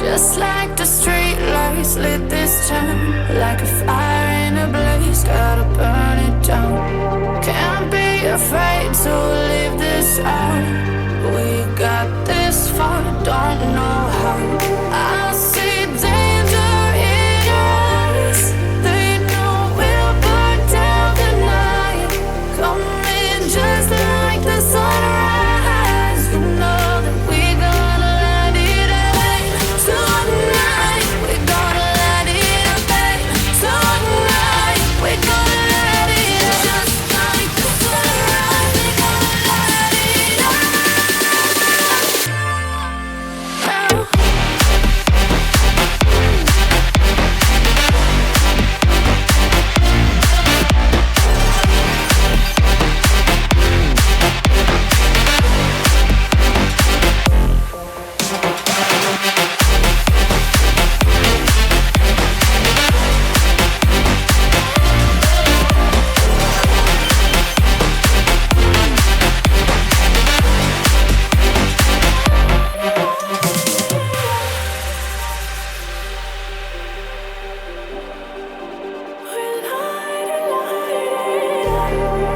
Just like the street lights lit this town, like a fire in a blaze, gotta burn it down. Can't be afraid to leave this out. We got this far, don't know how. I see danger in your eyes. They know we'll burn down the night. Coming just like the sunrise. You know that we gonna let it rain. Tonight we gonna let it rain. Tonight we gonna let it rain. Just like the sunrise, we gonna let it rain.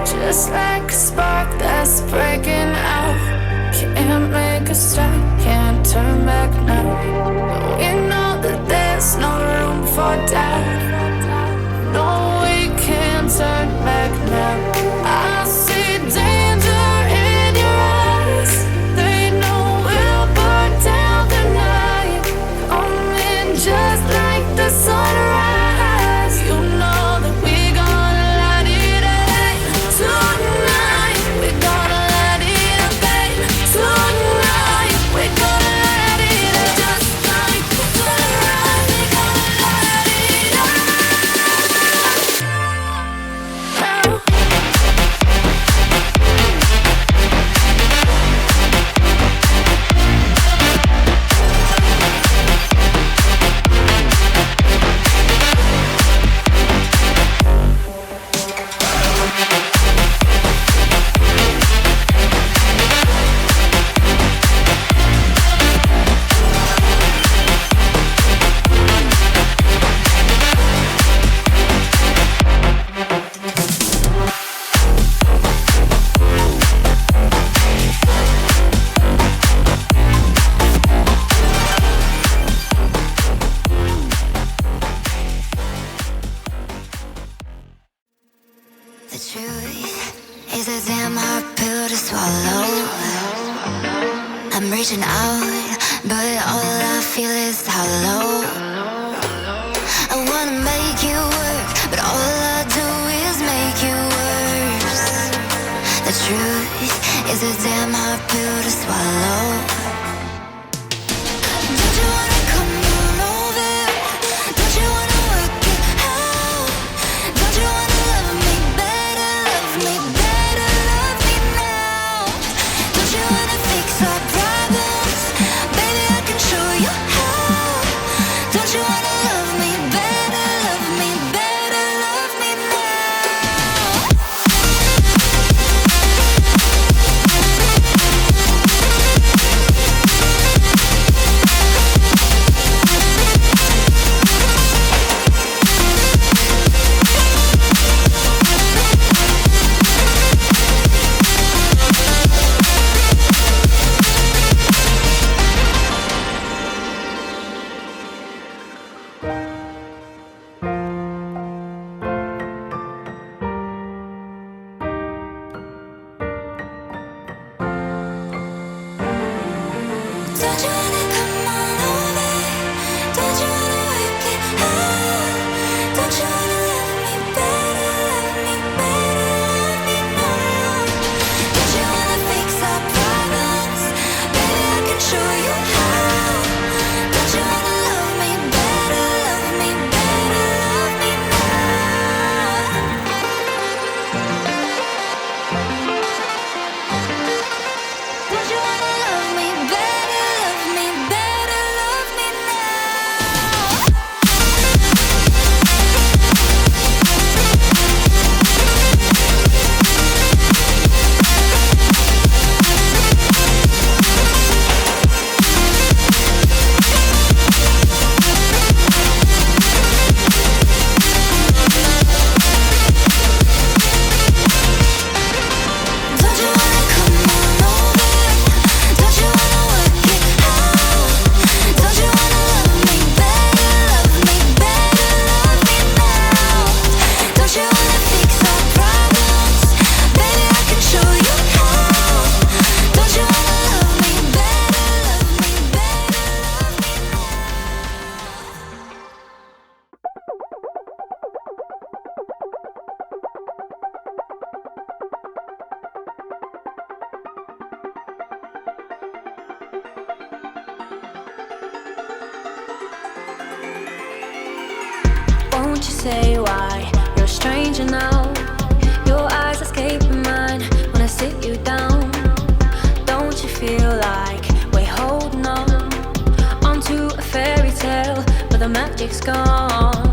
Just like a spark that's breaking out. Can't make a stop, can't turn back now. We know that there's no room for doubt. No, we can't turn back now. I see danger in your eyes. They know we'll burn down the night. Coming just like the sunrise. You know that we gonna let it rain. Tonight we gonna let it rain. Tonight we gonna let it rain. Just like the sunrise, we gonna let it rain. The truth is a damn hard pill to swallow. I'm reaching out, but all I feel is hollow. I wanna make you work, but all I do is make you worse. The truth is a damn hard pill to swallow. Don't you wanna come on over? Don't you wanna work it out? Don't you wanna love me better, love me better, love me now? Don't you wanna fix our problems? Baby, I can show you how. Don't you wanna love me better, love me better, love me now? Don't you wanna come on over? Don't you wanna work it out? Don't you wanna love me better, love me better, love me now? Don't you wanna fix our problems? Baby, I can show you how. Don't you wanna love me better, love me better, love me now? Don't you wanna love me better, love you say why you're a stranger now? Your eyes escape mine when I sit you down. Don't you feel like we're holding on onto a fairy tale, but the magic's gone?